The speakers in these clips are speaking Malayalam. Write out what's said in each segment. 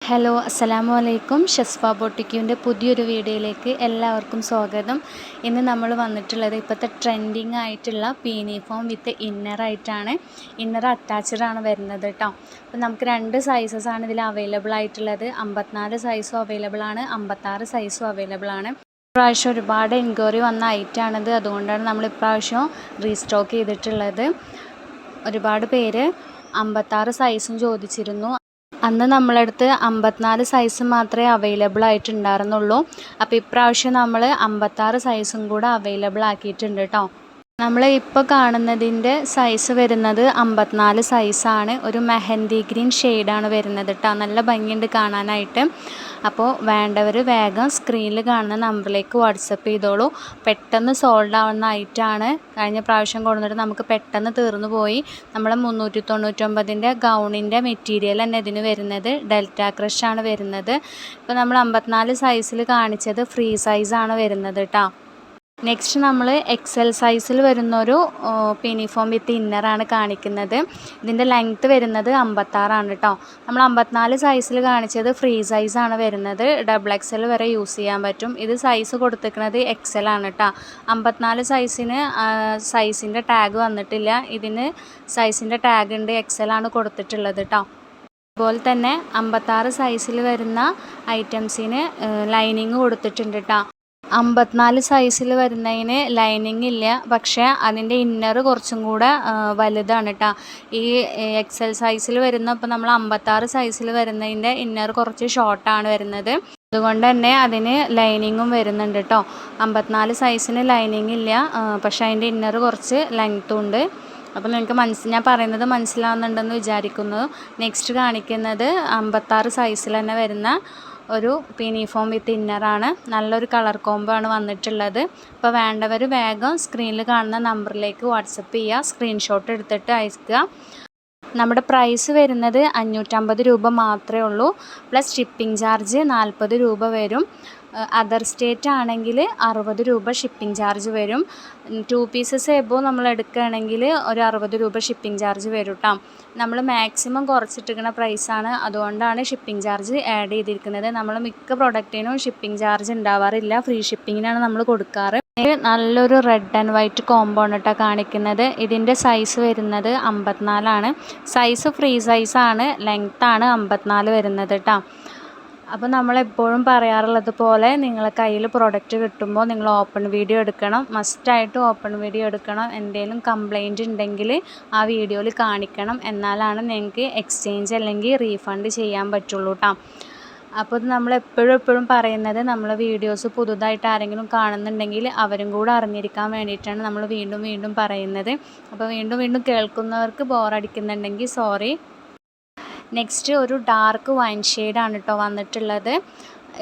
ഹലോ അസ്സലാമു അലൈക്കും. ഷസ്ഫ ബൊട്ടിക്കിൻ്റെ പുതിയൊരു വീഡിയോയിലേക്ക് എല്ലാവർക്കും സ്വാഗതം. ഇന്ന് നമ്മൾ വന്നിട്ടുള്ളത് ഇപ്പോഴത്തെ ട്രെൻഡിങ് ആയിട്ടുള്ള പീനിഫോം വിത്ത് ഇന്നറായിട്ടാണ്. ഇന്നർ അറ്റാച്ച്ഡ് ആണ് വരുന്നത് കേട്ടോ. അപ്പോൾ നമുക്ക് 2 സൈസസാണ് ഇതിൽ അവൈലബിൾ ആയിട്ടുള്ളത്. 54 സൈസും അവൈലബിൾ ആണ്, 56 സൈസും അവൈലബിൾ ആണ്. ഇപ്രാവശ്യം ഒരുപാട് എൻക്വയറി വന്ന ഐറ്റമാണിത്. അതുകൊണ്ടാണ് നമ്മൾ ഇപ്രാവശ്യം റീസ്റ്റോക്ക് ചെയ്തിട്ടുള്ളത്. ഒരുപാട് പേര് 56 സൈസും ചോദിച്ചിരുന്നു. അന്ന് നമ്മളടുത്ത് 54 സൈസ് മാത്രമേ അവൈലബിൾ ആയിട്ടുണ്ടായിരുന്നുള്ളൂ. അപ്പോൾ ഇപ്രാവശ്യം നമ്മൾ 56 സൈസും കൂടെ അവൈലബിൾ ആക്കിയിട്ടുണ്ട് കേട്ടോ. നമ്മൾ ഇപ്പോൾ കാണുന്നതിൻ്റെ സൈസ് വരുന്നത് 54 സൈസാണ്. ഒരു മെഹന്തി ഗ്രീൻ ഷെയ്ഡാണ് വരുന്നത് കേട്ടോ. നല്ല ഭംഗിയുണ്ട് കാണാനായിട്ട്. അപ്പോൾ വേണ്ടവർ വേഗം സ്ക്രീനിൽ കാണുന്ന നമ്പറിലേക്ക് വാട്സപ്പ് ചെയ്തോളൂ. പെട്ടെന്ന് സോൾഡ് ആവുന്ന ഐറ്റമാണ്. കഴിഞ്ഞ പ്രാവശ്യം കൊണ്ടുവന്നിട്ട് നമുക്ക് പെട്ടെന്ന് തീർന്നു പോയി. നമ്മൾ 399ൻ്റെ ഗൗണിൻ്റെ മെറ്റീരിയൽ തന്നെ ഇതിന് വരുന്നത് ഡെൽറ്റ ക്രഷാണ് വരുന്നത്. ഇപ്പോൾ നമ്മൾ 54 സൈസിൽ കാണിച്ചത് ഫ്രീ സൈസാണ് വരുന്നത് കേട്ടോ. നെക്സ്റ്റ് നമ്മൾ എക്സൽ സൈസിൽ വരുന്നൊരു പീനിഫോം വിത്ത് ഇന്നറാണ് കാണിക്കുന്നത്. ഇതിൻ്റെ ലെങ്ത്ത് വരുന്നത് 56 ആണ് കേട്ടോ. നമ്മൾ 54 സൈസിൽ കാണിച്ചത് ഫ്രീ സൈസാണ് വരുന്നത്. ഡബിൾ എക്സൽ വരെ യൂസ് ചെയ്യാൻ പറ്റും. ഇത് സൈസ് കൊടുത്തിരിക്കുന്നത് എക്സൽ ആണ് കേട്ടോ. 54 സൈസിന് സൈസിൻ്റെ ടാഗ് വന്നിട്ടില്ല. ഇതിന് സൈസിൻ്റെ ടാഗ് ഉണ്ട്, എക്സൽ ആണ് കൊടുത്തിട്ടുള്ളത് കേട്ടോ. അതുപോലെ തന്നെ 56 സൈസിൽ വരുന്ന ഐറ്റംസിന് ലൈനിങ് കൊടുത്തിട്ടുണ്ട് കേട്ടോ. 54 സൈസിൽ വരുന്നതിന് ലൈനിങ് ഇല്ല, പക്ഷേ അതിൻ്റെ ഇന്നർ കുറച്ചും കൂടെ വലുതാണ് കേട്ടോ. ഈ എക്സൽ സൈസിൽ വരുന്ന ഇപ്പോൾ നമ്മൾ 56 സൈസിൽ വരുന്നതിൻ്റെ ഇന്നർ കുറച്ച് ഷോർട്ടാണ് വരുന്നത്. അതുകൊണ്ട് തന്നെ അതിന് ലൈനിങ്ങും വരുന്നുണ്ട് കേട്ടോ. 54 സൈസിന് ലൈനിങ് ഇല്ല, പക്ഷേ അതിൻ്റെ ഇന്നർ കുറച്ച് ലെങ്ത്തും ഉണ്ട്. അപ്പോൾ നിങ്ങൾക്ക് ഞാൻ പറയുന്നത് മനസ്സിലാവുന്നുണ്ടെന്ന് വിചാരിക്കുന്നു. നെക്സ്റ്റ് കാണിക്കുന്നത് 56 സൈസിൽ തന്നെ വരുന്ന ഒരു പീനിഫോം വിത്ത് ഇന്നറാണ്. നല്ലൊരു കളർ കോംബോ ആണ് വന്നിട്ടുള്ളത്. അപ്പോൾ വേണ്ടവർ വേഗം സ്ക്രീനിൽ കാണുന്ന നമ്പറിലേക്ക് വാട്സപ്പ് ചെയ്യുക, സ്ക്രീൻഷോട്ട് എടുത്തിട്ട് അയക്കുക. നമ്മുടെ പ്രൈസ് വരുന്നത് 550 രൂപ മാത്രമേ ഉള്ളൂ. പ്ലസ് ഷിപ്പിംഗ് ചാർജ് 40 രൂപ വരും. അതർ സ്റ്റേറ്റ് ആണെങ്കിൽ 60 രൂപ ഷിപ്പിംഗ് ചാർജ് വരും. 2 പീസസ് എബോ നമ്മൾ എടുക്കുകയാണെങ്കിൽ ഒരു 60 രൂപ ഷിപ്പിംഗ് ചാർജ് വരും കേട്ടോ. നമ്മൾ മാക്സിമം കുറച്ചിട്ടിരിക്കുന്ന പ്രൈസാണ്, അതുകൊണ്ടാണ് ഷിപ്പിംഗ് ചാർജ് ആഡ് ചെയ്തിരിക്കുന്നത്. നമ്മൾ മിക്ക പ്രൊഡക്റ്റിനും ഷിപ്പിംഗ് ചാർജ് ഉണ്ടാവാറില്ല, ഫ്രീ ഷിപ്പിങ്ങിനാണ് നമ്മൾ കൊടുക്കാറ്. നല്ലൊരു റെഡ് ആൻഡ് വൈറ്റ് കോംബോ ആണ് കേട്ടോ കാണിക്കുന്നത്. ഇതിൻ്റെ സൈസ് വരുന്നത് 54 ആണ്. സൈസ് ഫ്രീ സൈസാണ്, ലെങ്ത്താണ് 54 വരുന്നത് കേട്ടോ. അപ്പോൾ നമ്മളെപ്പോഴും പറയാറുള്ളത് പോലെ നിങ്ങളെ കയ്യിൽ പ്രൊഡക്റ്റ് കിട്ടുമ്പോൾ നിങ്ങൾ ഓപ്പൺ വീഡിയോ എടുക്കണം. മസ്റ്റായിട്ട് ഓപ്പൺ വീഡിയോ എടുക്കണം. എന്തെങ്കിലും കംപ്ലൈൻറ്റ് ഉണ്ടെങ്കിൽ ആ വീഡിയോയിൽ കാണിക്കണം. എന്നാലാണ് നിങ്ങൾക്ക് എക്സ്ചേഞ്ച് അല്ലെങ്കിൽ റീഫണ്ട് ചെയ്യാൻ പറ്റുള്ളൂ കേട്ടോ. അപ്പോൾ ഇത് നമ്മളെപ്പോഴും പറയുന്നത്, നമ്മൾ വീഡിയോസ് പുതുതായിട്ട് ആരെങ്കിലും കാണുന്നുണ്ടെങ്കിൽ അവരും കൂടെ അറിഞ്ഞിരിക്കാൻ വേണ്ടിയിട്ടാണ് നമ്മൾ വീണ്ടും പറയുന്നത്. അപ്പോൾ വീണ്ടും കേൾക്കുന്നവർക്ക് ബോറടിക്കുന്നുണ്ടെങ്കിൽ സോറി. നെക്സ്റ്റ് ഒരു ഡാർക്ക് വൈൻ ഷെയ്ഡാണ് കേട്ടോ വന്നിട്ടുള്ളത്.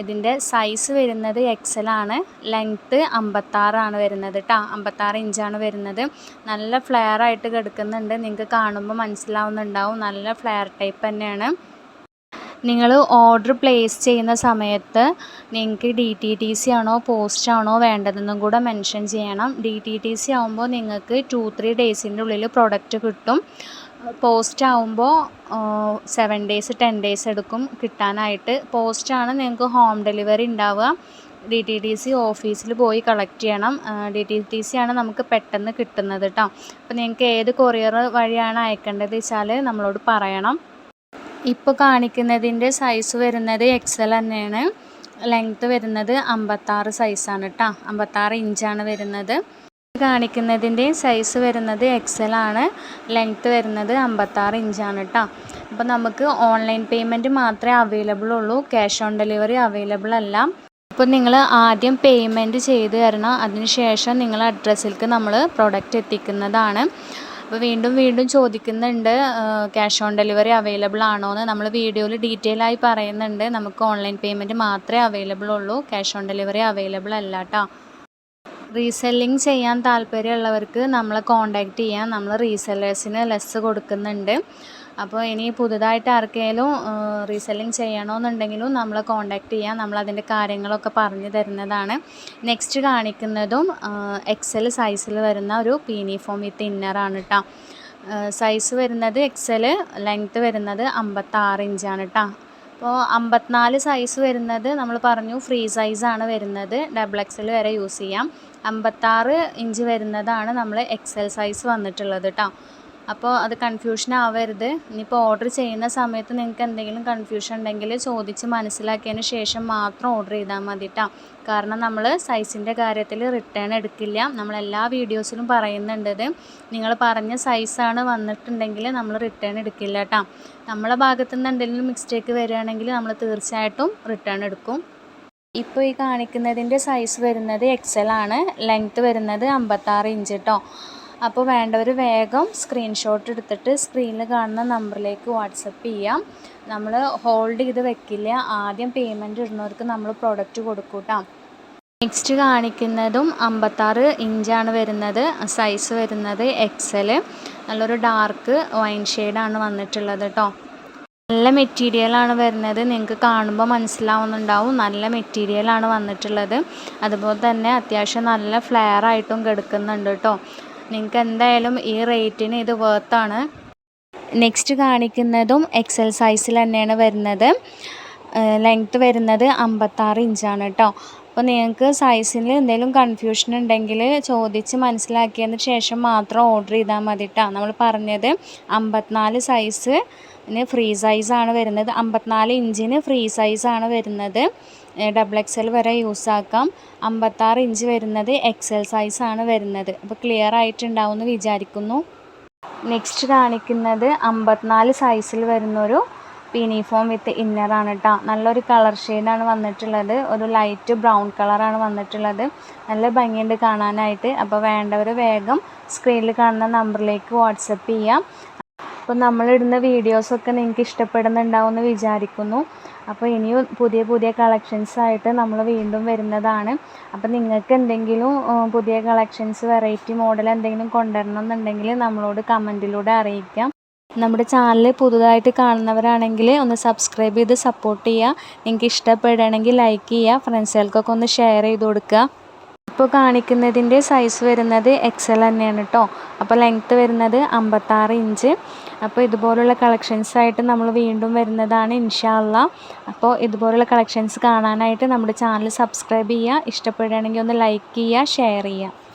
ഇതിൻ്റെ സൈസ് വരുന്നത് എക്സൽ ആണ്. ലെങ്ത്ത് 56 ആണ് വരുന്നത് കേട്ടോ. 56 ഇഞ്ചാണ് വരുന്നത്. നല്ല ഫ്ലെയർ ആയിട്ട് കിടക്കുന്നുണ്ട്. നിങ്ങൾക്ക് കാണുമ്പോൾ മനസ്സിലാവുന്നുണ്ടാവും, നല്ല ഫ്ലെയർ ടൈപ്പ് തന്നെയാണ്. നിങ്ങൾ ഓർഡർ പ്ലേസ് ചെയ്യുന്ന സമയത്ത് നിങ്ങൾക്ക് DTTC ആണോ പോസ്റ്റ് ആണോ വേണ്ടതെന്നും കൂടെ മെൻഷൻ ചെയ്യണം. DTTC ആകുമ്പോൾ നിങ്ങൾക്ക് 2-3 ഡേയ്സിൻ്റെ ഉള്ളിൽ പ്രൊഡക്റ്റ് കിട്ടും. പോസ്റ്റ് ആകുമ്പോൾ 7 ഡേയ്സ് 10 ഡേയ്സ് എടുക്കും കിട്ടാനായിട്ട്. പോസ്റ്റാണ് നിങ്ങൾക്ക് ഹോം ഡെലിവറി ഉണ്ടാവുക. DTTC ഓഫീസിൽ പോയി കളക്ട് ചെയ്യണം. DTTC ആണ് നമുക്ക് പെട്ടെന്ന് കിട്ടുന്നത് കേട്ടോ. അപ്പോൾ നിങ്ങൾക്ക് ഏത് കൊറിയർ വഴിയാണ് അയക്കേണ്ടത് വെച്ചാൽ നമ്മളോട് പറയണം. ഇപ്പോൾ കാണിക്കുന്നതിൻ്റെ സൈസ് വരുന്നത് എക്സൽ തന്നെയാണ്. ലെങ്ത്ത് വരുന്നത് 56 സൈസാണ് കേട്ടോ. 56 ഇഞ്ചാണ് വരുന്നത്. കാണിക്കുന്നതിൻ്റെ സൈസ് വരുന്നത് എക്സൽ ആണ്. ലെങ്ത്ത് വരുന്നത് 56 ഇഞ്ചാണ് കേട്ടോ. അപ്പോൾ നമുക്ക് ഓൺലൈൻ പേയ്മെൻറ്റ് മാത്രമേ അവൈലബിൾ ഉള്ളൂ, ക്യാഷ് ഓൺ ഡെലിവറി അവൈലബിൾ അല്ല. അപ്പോൾ നിങ്ങൾ ആദ്യം പേയ്മെൻറ്റ് ചെയ്ത് തരണം. അതിനുശേഷം നിങ്ങളുടെ അഡ്രസ്സിലേക്ക് നമ്മൾ പ്രൊഡക്റ്റ് എത്തിക്കുന്നതാണ്. അപ്പോൾ വീണ്ടും ചോദിക്കുന്നുണ്ട് ക്യാഷ് ഓൺ ഡെലിവറി അവൈലബിൾ ആണോ എന്ന്. നമ്മൾ വീഡിയോയിൽ ഡീറ്റെയിൽ ആയി പറയുന്നുണ്ട്. നമുക്ക് ഓൺലൈൻ പേയ്മെൻറ്റ് മാത്രമേ അവൈലബിൾ ഉള്ളൂ, ക്യാഷ് ഓൺ ഡെലിവറി അവൈലബിൾ അല്ല കേട്ടോ. റീസെല്ലിങ് ചെയ്യാൻ താല്പര്യമുള്ളവർക്ക് നമ്മളെ കോൺടാക്റ്റ് ചെയ്യാം. നമ്മൾ റീസെല്ലേഴ്സിന് ലെസ് കൊടുക്കുന്നുണ്ട്. അപ്പോൾ ഇനി പുതുതായിട്ട് ആർക്കെങ്കിലും റീസെല്ലിങ് ചെയ്യണമെന്നുണ്ടെങ്കിലും നമ്മളെ കോൺടാക്റ്റ് ചെയ്യാം. നമ്മളതിൻ്റെ കാര്യങ്ങളൊക്കെ പറഞ്ഞു തരുന്നതാണ്. നെക്സ്റ്റ് കാണിക്കുന്നതും എക്സൽ സൈസിൽ വരുന്ന ഒരു പീനിഫോം വിത്ത് ഇന്നറാണ് കേട്ടോ. സൈസ് വരുന്നത് എക്സൽ, ലെങ്ത്ത് വരുന്നത് 56 ഇഞ്ചാണ് കേട്ടോ. അപ്പോൾ 54 സൈസ് വരുന്നത് നമ്മൾ പറഞ്ഞു ഫ്രീ സൈസാണ് വരുന്നത്, XXL വരെ യൂസ് ചെയ്യാം. 56 ഇഞ്ച് വരുന്നതാണ് നമ്മൾ XL സൈസ് വന്നിട്ടുള്ളത് കേട്ടോ. അപ്പോൾ അത് കൺഫ്യൂഷൻ ആവരുത്. ഇനിയിപ്പോൾ ഓർഡർ ചെയ്യുന്ന സമയത്ത് നിങ്ങൾക്ക് എന്തെങ്കിലും കൺഫ്യൂഷൻ ഉണ്ടെങ്കിൽ ചോദിച്ച് മനസ്സിലാക്കിയതിന് ശേഷം മാത്രം ഓർഡർ ചെയ്താൽ മതി കേട്ടോ. കാരണം നമ്മൾ സൈസിൻ്റെ കാര്യത്തിൽ റിട്ടേൺ എടുക്കില്ല. നമ്മളെല്ലാ വീഡിയോസിലും പറയുന്നുണ്ടത്. നിങ്ങൾ പറഞ്ഞ സൈസാണ് വന്നിട്ടുണ്ടെങ്കിൽ നമ്മൾ റിട്ടേൺ എടുക്കില്ല കേട്ടോ. നമ്മളെ ഭാഗത്തു നിന്ന് എന്തെങ്കിലും മിസ്റ്റേക്ക് വരികയാണെങ്കിൽ നമ്മൾ തീർച്ചയായിട്ടും റിട്ടേൺ എടുക്കും. ഇപ്പോൾ ഈ കാണിക്കുന്നതിൻ്റെ സൈസ് വരുന്നത് XL ആണ്. ലെങ്ത്ത് വരുന്നത് 56 ഇഞ്ച് കേട്ടോ. അപ്പോൾ വേണ്ടവർ വേഗം സ്ക്രീൻഷോട്ട് എടുത്തിട്ട് സ്ക്രീനിൽ കാണുന്ന നമ്പറിലേക്ക് വാട്സപ്പ് ചെയ്യാം. നമ്മൾ ഹോൾഡ് ചെയ്ത് വെക്കില്ല. ആദ്യം പേയ്മെൻറ്റ് ഇടുന്നവർക്ക് നമ്മൾ പ്രൊഡക്റ്റ് കൊടുക്കും കേട്ടോ. നെക്സ്റ്റ് കാണിക്കുന്നതും 56 ഇഞ്ചാണ് വരുന്നത്. സൈസ് വരുന്നത് XL. നല്ലൊരു ഡാർക്ക് വൈൻ ഷെയ്ഡാണ് വന്നിട്ടുള്ളത് കേട്ടോ. നല്ല മെറ്റീരിയലാണ് വരുന്നത്. നിങ്ങൾക്ക് കാണുമ്പോൾ മനസ്സിലാവുന്നുണ്ടാവും, നല്ല മെറ്റീരിയലാണ് വന്നിട്ടുള്ളത്. അതുപോലെ തന്നെ അത്യാവശ്യം നല്ല ഫ്ലെയർ ആയിട്ടും കിടക്കുന്നുണ്ട് കേട്ടോ. നിങ്ങൾക്ക് എന്തായാലും ഈ റേറ്റിന് ഇത് വേർത്താണ്. നെക്സ്റ്റ് കാണിക്കുന്നതും XL സൈസിൽ തന്നെയാണ് വരുന്നത്. ലെങ്ത്ത് വരുന്നത് 56 ഇഞ്ചാണ് കേട്ടോ. അപ്പോൾ നിങ്ങൾക്ക് സൈസിൽ എന്തെങ്കിലും കൺഫ്യൂഷൻ ഉണ്ടെങ്കിൽ ചോദിച്ച് മനസ്സിലാക്കിയതിന് ശേഷം മാത്രം ഓർഡർ ചെയ്താൽ മതി കേട്ടോ. നമ്മൾ പറഞ്ഞത് 54 സൈസിന് ഫ്രീ സൈസാണ് വരുന്നത്. 54 ഇഞ്ചിന് ഫ്രീ സൈസാണ് വരുന്നത്. XXL വരെ യൂസ് ആക്കാം. 56 ഇഞ്ച് വരുന്നത് XL സൈസാണ് വരുന്നത്. അപ്പോൾ ക്ലിയർ ആയിട്ടുണ്ടാവുമെന്ന് വിചാരിക്കുന്നു. നെക്സ്റ്റ് കാണിക്കുന്നത് 54 സൈസിൽ വരുന്നൊരു യൂണിഫോം വിത്ത് ഇന്നറാണ് കേട്ടോ. നല്ലൊരു കളർ ഷെയ്ഡാണ് വന്നിട്ടുള്ളത്. ഒരു ലൈറ്റ് ബ്രൗൺ കളറാണ് വന്നിട്ടുള്ളത്. നല്ല ഭംഗിയുണ്ട് കാണാനായിട്ട്. അപ്പോൾ വേണ്ടവർ വേഗം സ്ക്രീനിൽ കാണുന്ന നമ്പറിലേക്ക് വാട്സപ്പ് ചെയ്യാം. അപ്പോൾ നമ്മളിടുന്ന വീഡിയോസൊക്കെ നിങ്ങൾക്ക് ഇഷ്ടപ്പെടുന്നുണ്ടാവുമെന്ന് വിചാരിക്കുന്നു. അപ്പോൾ ഇനിയും പുതിയ പുതിയ കളക്ഷൻസായിട്ട് നമ്മൾ വീണ്ടും വരുന്നതാണ്. അപ്പോൾ നിങ്ങൾക്ക് എന്തെങ്കിലും പുതിയ കളക്ഷൻസ് വെറൈറ്റി മോഡൽ എന്തെങ്കിലും കൊണ്ടുവരണം എന്നുണ്ടെങ്കിൽ നമ്മളോട് കമൻറ്റിലൂടെ അറിയിക്കാം. നമ്മുടെ ചാനൽ പുതുതായിട്ട് കാണുന്നവരാണെങ്കിൽ ഒന്ന് സബ്സ്ക്രൈബ് ചെയ്ത് സപ്പോർട്ട് ചെയ്യുക. നിങ്ങൾക്ക് ഇഷ്ടപ്പെടുകയാണെങ്കിൽ ലൈക്ക് ചെയ്യുക. ഫ്രണ്ട്സുകൾക്കൊക്കെ ഒന്ന് ഷെയർ ചെയ്ത് കൊടുക്കുക. ഇപ്പോൾ കാണിക്കുന്നതിൻ്റെ സൈസ് വരുന്നത് XL തന്നെയാണ് കേട്ടോ. അപ്പോൾ ലെങ്ത്ത് വരുന്നത് 56 ഇഞ്ച്. അപ്പോൾ ഇതുപോലുള്ള കളക്ഷൻസായിട്ട് നമ്മൾ വീണ്ടും വരുന്നതാണ് ഇൻഷാ അല്ലാഹ്. അപ്പോൾ ഇതുപോലുള്ള കളക്ഷൻസ് കാണാനായിട്ട് നമ്മുടെ ചാനൽ സബ്സ്ക്രൈബ് ചെയ്യുക. ഇഷ്ടപ്പെടുകയാണെങ്കിൽ ഒന്ന് ലൈക്ക് ചെയ്യുക, ഷെയർ ചെയ്യുക.